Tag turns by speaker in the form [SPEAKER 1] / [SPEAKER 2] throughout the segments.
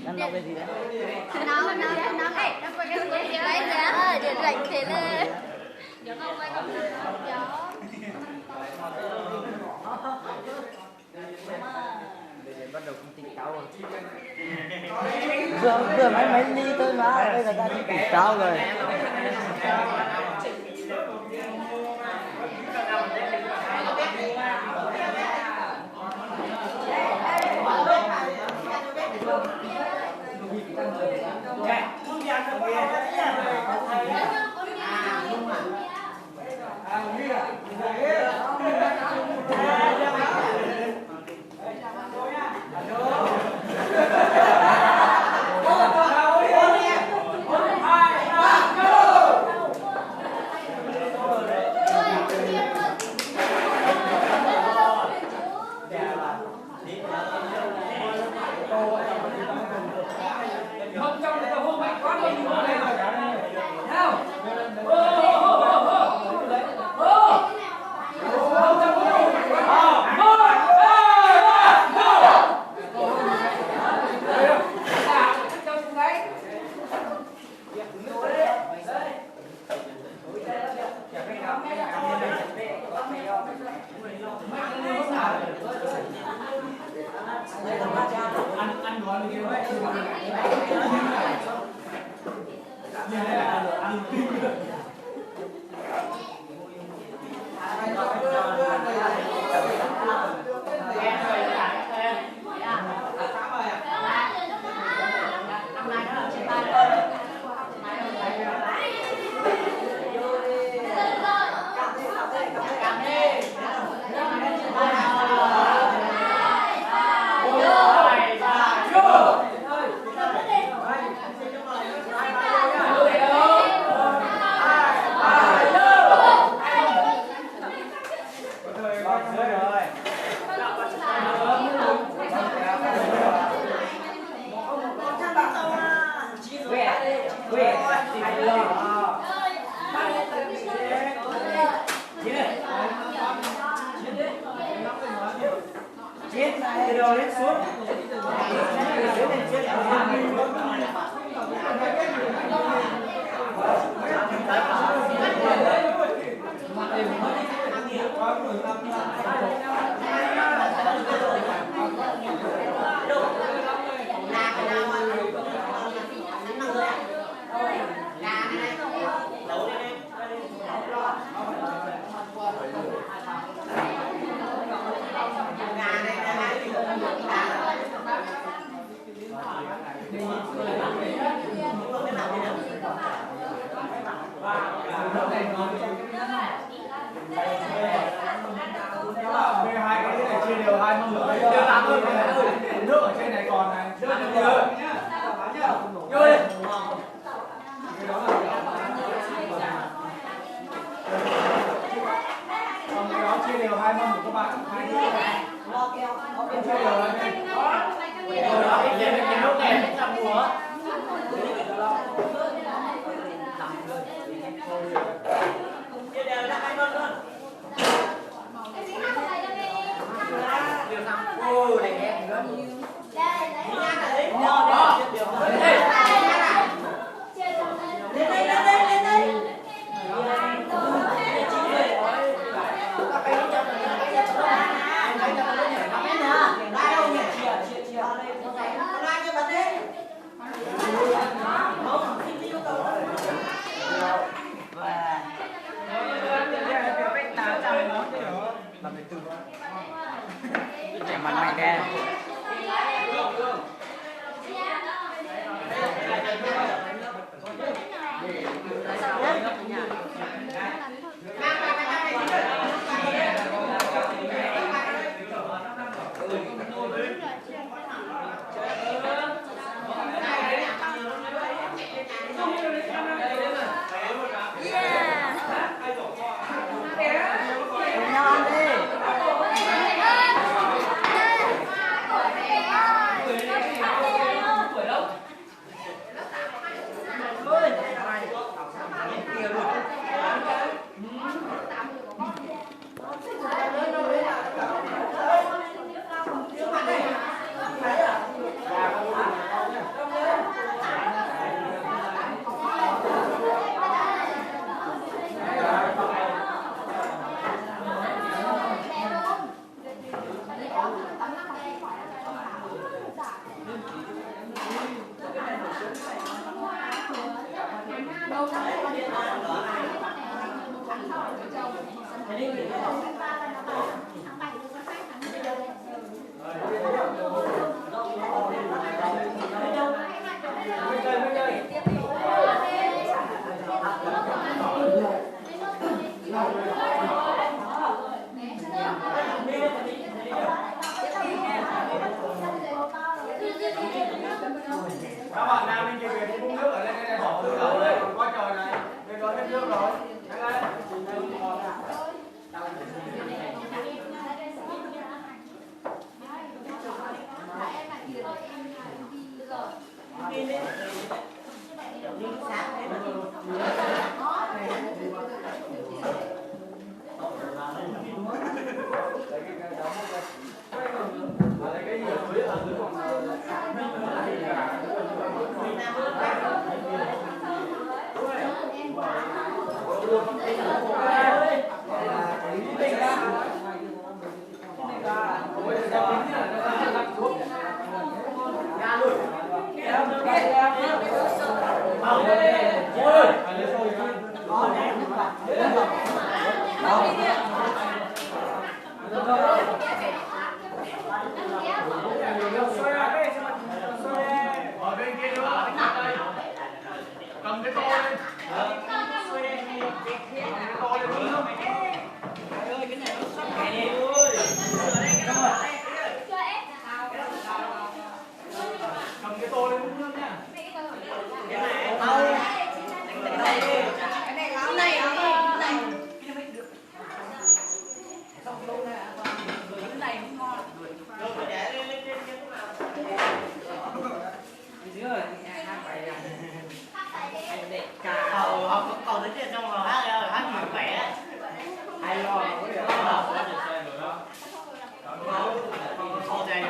[SPEAKER 1] Đang nấu cái gì đấy?
[SPEAKER 2] Nấu ấy, nó quay cái gì đấy nhá, để lạnh thế lên. Nhớ không quay không? Nhớ.
[SPEAKER 1] Bắt đầu cũng tỉnh táo rồi. Vừa mấy ly thôi mà, bây giờ ta cũng tỉnh táo rồi. Mạnh mạnh đen.
[SPEAKER 3] Các bạn nam đi kìa đi uống nước ở đây này bỏ từ đầu đây qua trò này đây có hết nước rồi nhanh lên ở bên kia nữa cầm cái tô lên to lên uống nước cầm cái tô lên uống nước nha
[SPEAKER 4] còn tới chuyện trong lò hát nhiều khỏe
[SPEAKER 3] ai lo
[SPEAKER 4] không dành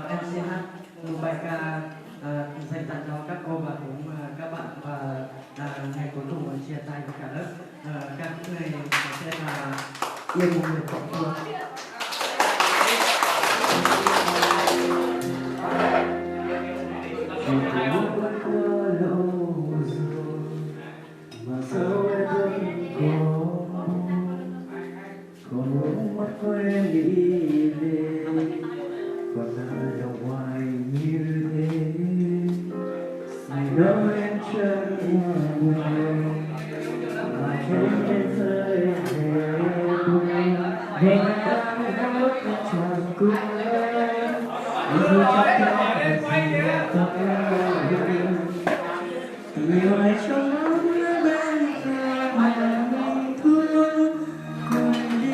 [SPEAKER 5] em xin hát một bài ca dành tặng cho các cô và cũng các bạn và ngày cuối cùng muốn chia tay với cả lớp. Các người sẽ là yêu một người cộng thương. Mà sao em vẫn còn muốn mắt của em đi về, còn ở đâu ngoài như thế. Ngày đó em chân buồn mà trên thế giới này buồn, hẹn đang mất tròn cung dù chắc chắn là gì tất nhiều ngày trong óc bên mà mình thương cùng đi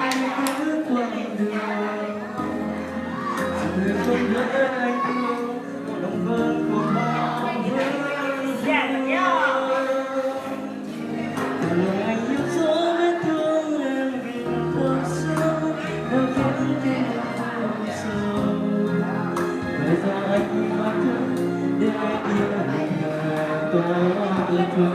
[SPEAKER 5] với quãng đường người không biết anh thương đồng vơn của bao lời anh yêu dấu vết thương em vì thật sâu em vẫn tin không sâu bây giờ anh mà thương để anh yêu anh có yêu thương